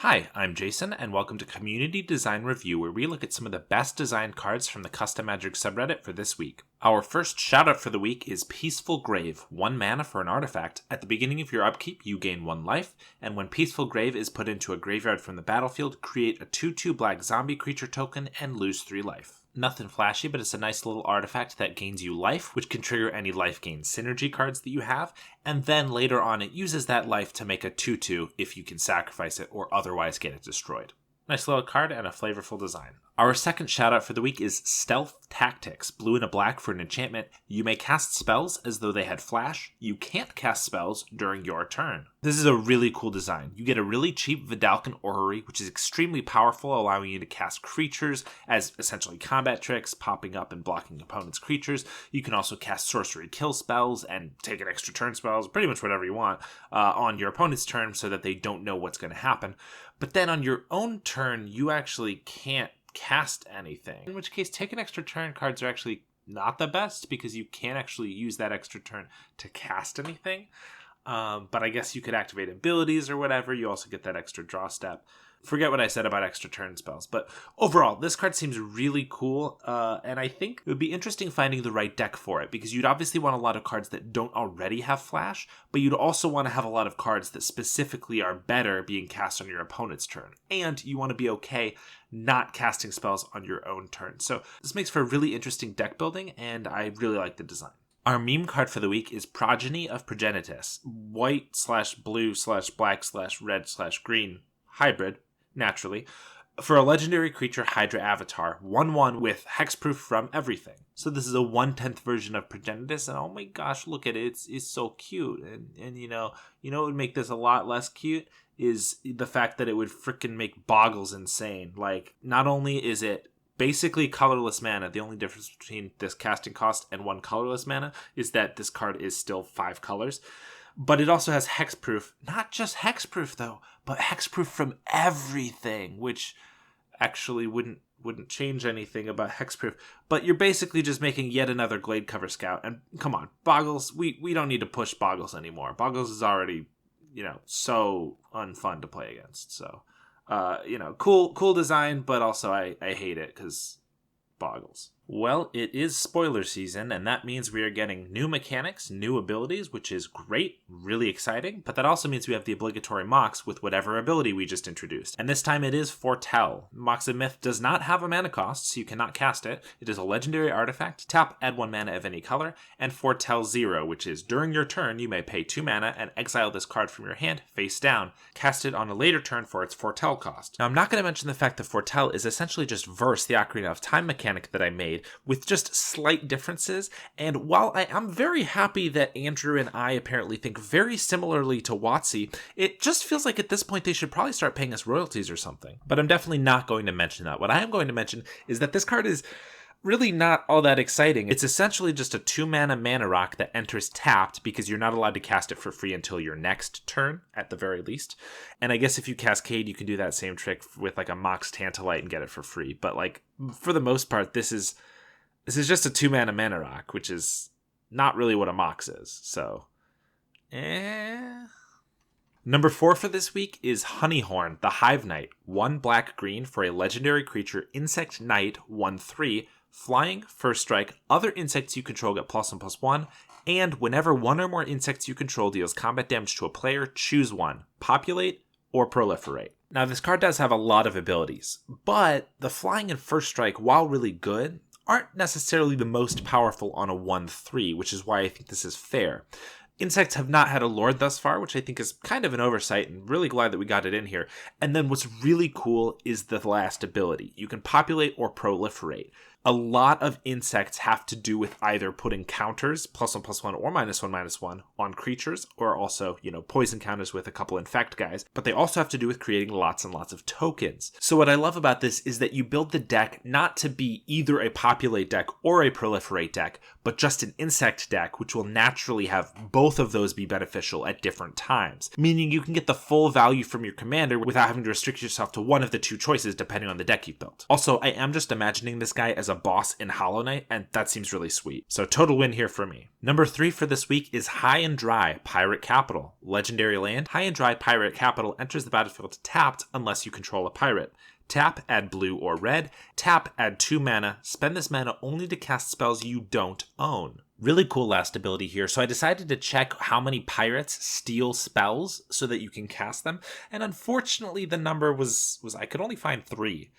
Hi, I'm Jason, and welcome to Community Design Review, where we look at some of the best designed cards from the Custom Magic subreddit for this week. Our first shoutout for the week is Peaceful Grave, 1 mana for an artifact. At the beginning of your upkeep, you gain 1 life, and when Peaceful Grave is put into a graveyard from the battlefield, create a 2/2 black zombie creature token and lose 3 life. Nothing flashy, but it's a nice little artifact that gains you life, which can trigger any life gain synergy cards that you have, and then later on it uses that life to make a 2/2 if you can sacrifice it or otherwise get it destroyed. Nice little card and a flavorful design. Our second shoutout for the week is Stealth Tactics, blue and a black for an enchantment. You may cast spells as though they had flash. You can't cast spells during your turn. This is a really cool design. You get a really cheap Vidalcan Orrery, which is extremely powerful, allowing you to cast creatures as essentially combat tricks, popping up and blocking opponents' creatures. You can also cast sorcery kill spells and take an extra turn spells, pretty much whatever you want, on your opponent's turn so that they don't know what's going to happen. But then on your own turn, you actually can't cast anything. In which case, take an extra turn cards are actually not the best because you can't actually use that extra turn to cast anything. But I guess you could activate abilities or whatever. You also get that extra draw step. Forget what I said about extra turn spells. But overall, this card seems really cool. And I think it would be interesting finding the right deck for it, because you'd obviously want a lot of cards that don't already have flash, but you'd also want to have a lot of cards that specifically are better being cast on your opponent's turn. And you want to be okay not casting spells on your own turn. So this makes for a really interesting deck building, and I really like the design. Our meme card for the week is Progeny of Progenitus, white/blue/black/red/green hybrid, naturally, for a legendary creature Hydra avatar, 1/1 with hexproof from everything. So this is a 1/10 version of Progenitus, and oh my gosh, look at it, it's so cute. And you know what would make this a lot less cute is the fact that it would freaking make Boggles insane. Like, not only is it basically colorless mana, the only difference between this casting cost and 1 colorless mana is that this card is still 5 colors. But it also has hexproof. Not just hexproof though, but hexproof from everything, which actually wouldn't change anything about hexproof. But you're basically just making yet another Gladecover Scout. And come on, Boggles, we don't need to push Boggles anymore. Boggles is already, so unfun to play against. So, cool design, but also I hate it because Boggles. Well, it is spoiler season, and that means we are getting new mechanics, new abilities, which is great, really exciting, but that also means we have the obligatory Mox with whatever ability we just introduced. And this time it is Foretell. Mox of Myth does not have a mana cost, so you cannot cast it. It is a legendary artifact, tap, add 1 mana of any color, and Foretell 0, which is during your turn you may pay 2 mana and exile this card from your hand face down. Cast it on a later turn for its Foretell cost. Now I'm not going to mention the fact that Foretell is essentially just Verse, the Ocarina of Time mechanic that I made, with just slight differences. And while I am very happy that Andrew and I apparently think very similarly to WotC, it just feels like at this point they should probably start paying us royalties or something. But I'm definitely not going to mention that. What I am going to mention is that this card is really not all that exciting. It's essentially just a 2 mana rock that enters tapped because you're not allowed to cast it for free until your next turn, at the very least. And I guess if you cascade, you can do that same trick with like a Mox Tantalite and get it for free. But like, for the most part, this is just a 2 mana rock, which is not really what a Mox is. So, Number 4 for this week is Honeyhorn, the Hive Knight. 1 black-green for a legendary creature, Insect Knight, 1/3, flying, first strike, other insects you control get +1/+1, and whenever 1 or more insects you control deals combat damage to a player, choose 1, populate or proliferate. Now this card does have a lot of abilities, but the flying and first strike, while really good, aren't necessarily the most powerful on a 1/3, which is why I think this is fair. Insects have not had a Lord thus far, which I think is kind of an oversight, and really glad that we got it in here. And then what's really cool is the last ability. You can populate or proliferate. A lot of insects have to do with either putting counters, +1/+1 or -1/-1, on creatures, or also, poison counters with a couple infect guys, but they also have to do with creating lots and lots of tokens. So what I love about this is that you build the deck not to be either a populate deck or a proliferate deck, but just an insect deck, which will naturally have both of those be beneficial at different times, meaning you can get the full value from your commander without having to restrict yourself to one of the 2 choices depending on the deck you've built. Also, I am just imagining this guy as a boss in Hollow Knight, and that seems really sweet. So total win here for me. Number 3 for this week is High and Dry Pirate Capital. Legendary land, High and Dry Pirate Capital enters the battlefield tapped unless you control a pirate. Tap, add blue or red. Tap, add 2 mana. Spend this mana only to cast spells you don't own. Really cool last ability here. So I decided to check how many pirates steal spells so that you can cast them. And unfortunately, the number was I could only find 3.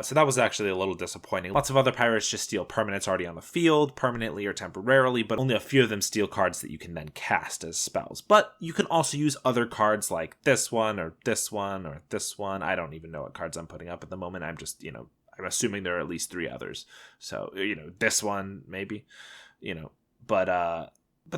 So that was actually a little disappointing. Lots of other pirates just steal permanents already on the field, permanently or temporarily, but only a few of them steal cards that you can then cast as spells. But you can also use other cards like this one or this one or this one. I don't even know what cards I'm putting up at the moment. I'm just, I'm assuming there are at least 3 others. So, this one maybe, but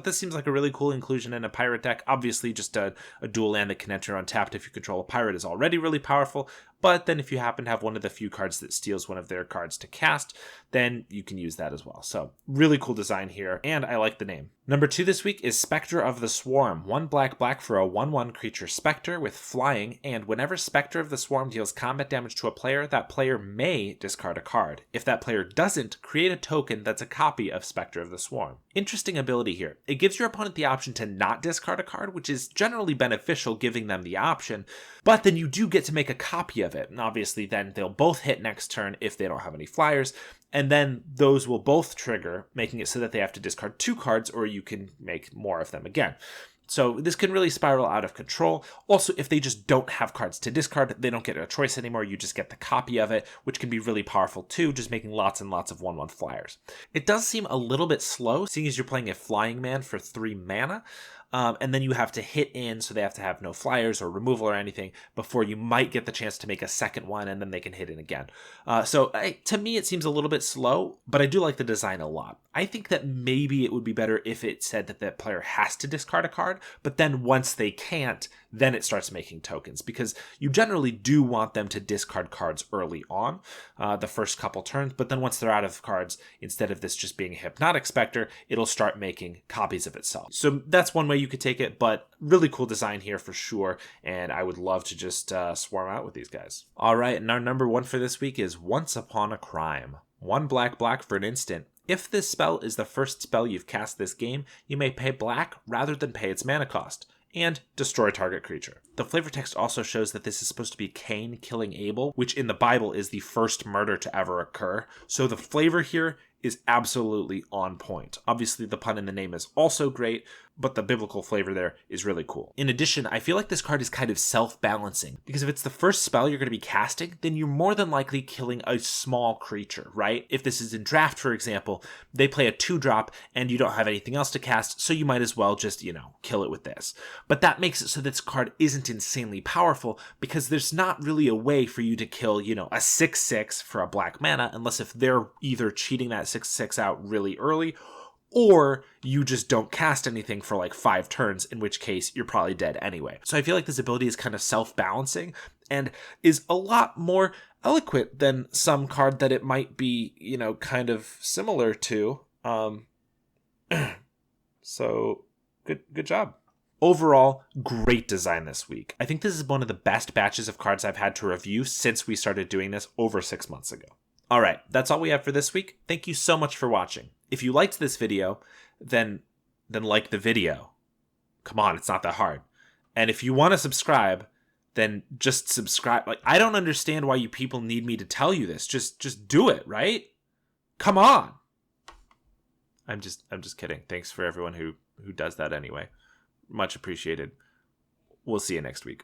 this seems like a really cool inclusion in a pirate deck. Obviously, just a dual land that can enter untapped if you control a pirate is already really powerful. But then if you happen to have one of the few cards that steals one of their cards to cast, then you can use that as well. So really cool design here, and I like the name. Number 2 this week is Spectre of the Swarm. 1 black for a 1/1 creature Spectre with flying, and whenever Spectre of the Swarm deals combat damage to a player, that player may discard a card. If that player doesn't, create a token that's a copy of Spectre of the Swarm. Interesting ability here. It gives your opponent the option to not discard a card, which is generally beneficial, giving them the option, but then you do get to make a copy of it. And obviously then they'll both hit next turn if they don't have any flyers, and then those will both trigger, making it so that they have to discard 2 cards, or you can make more of them again. So this can really spiral out of control. Also, if they just don't have cards to discard, they don't get a choice anymore. You just get the copy of it, which can be really powerful too, just making lots and lots of 1/1 flyers. It does seem a little bit slow, seeing as you're playing a flying man for 3 mana. And then you have to hit in, so they have to have no flyers or removal or anything before you might get the chance to make a second one, and then they can hit in again. To me, it seems a little bit slow, but I do like the design a lot. I think that maybe it would be better if it said that the player has to discard a card, but then once they can't, then it starts making tokens, because you generally do want them to discard cards early on, the first couple turns, but then once they're out of cards, instead of this just being a Hypnotic Spectre, it'll start making copies of itself. So that's one way you could take it, but really cool design here for sure, and I would love to just swarm out with these guys. All right, and our number 1 for this week is Once Upon a Crime. 1 black for an instant. If this spell is the first spell you've cast this game, you may pay black rather than pay its mana cost, and destroy target creature. The flavor text also shows that this is supposed to be Cain killing Abel, which in the Bible is the first murder to ever occur. So the flavor here is absolutely on point. Obviously, the pun in the name is also great, but the biblical flavor there is really cool. In addition, I feel like this card is kind of self-balancing, because if it's the first spell you're going to be casting, then you're more than likely killing a small creature, right? If this is in draft, for example, they play a 2-drop and you don't have anything else to cast, so you might as well just, kill it with this. But that makes it so this card isn't insanely powerful, because there's not really a way for you to kill, a 6/6 for a black mana, unless if they're either cheating that 6/6 out really early, or you just don't cast anything for like 5 turns, in which case you're probably dead anyway. So I feel like this ability is kind of self-balancing and is a lot more eloquent than some card that it might be, kind of similar to. So good job. Overall, great design this week. I think this is one of the best batches of cards I've had to review since we started doing this over 6 months ago. All right, that's all we have for this week. Thank you so much for watching. If you liked this video, then like the video. Come on, it's not that hard. And if you want to subscribe, then just subscribe. Like, I don't understand why you people need me to tell you this. Just do it, right? Come on. I'm just kidding. Thanks for everyone who does that anyway. Much appreciated. We'll see you next week.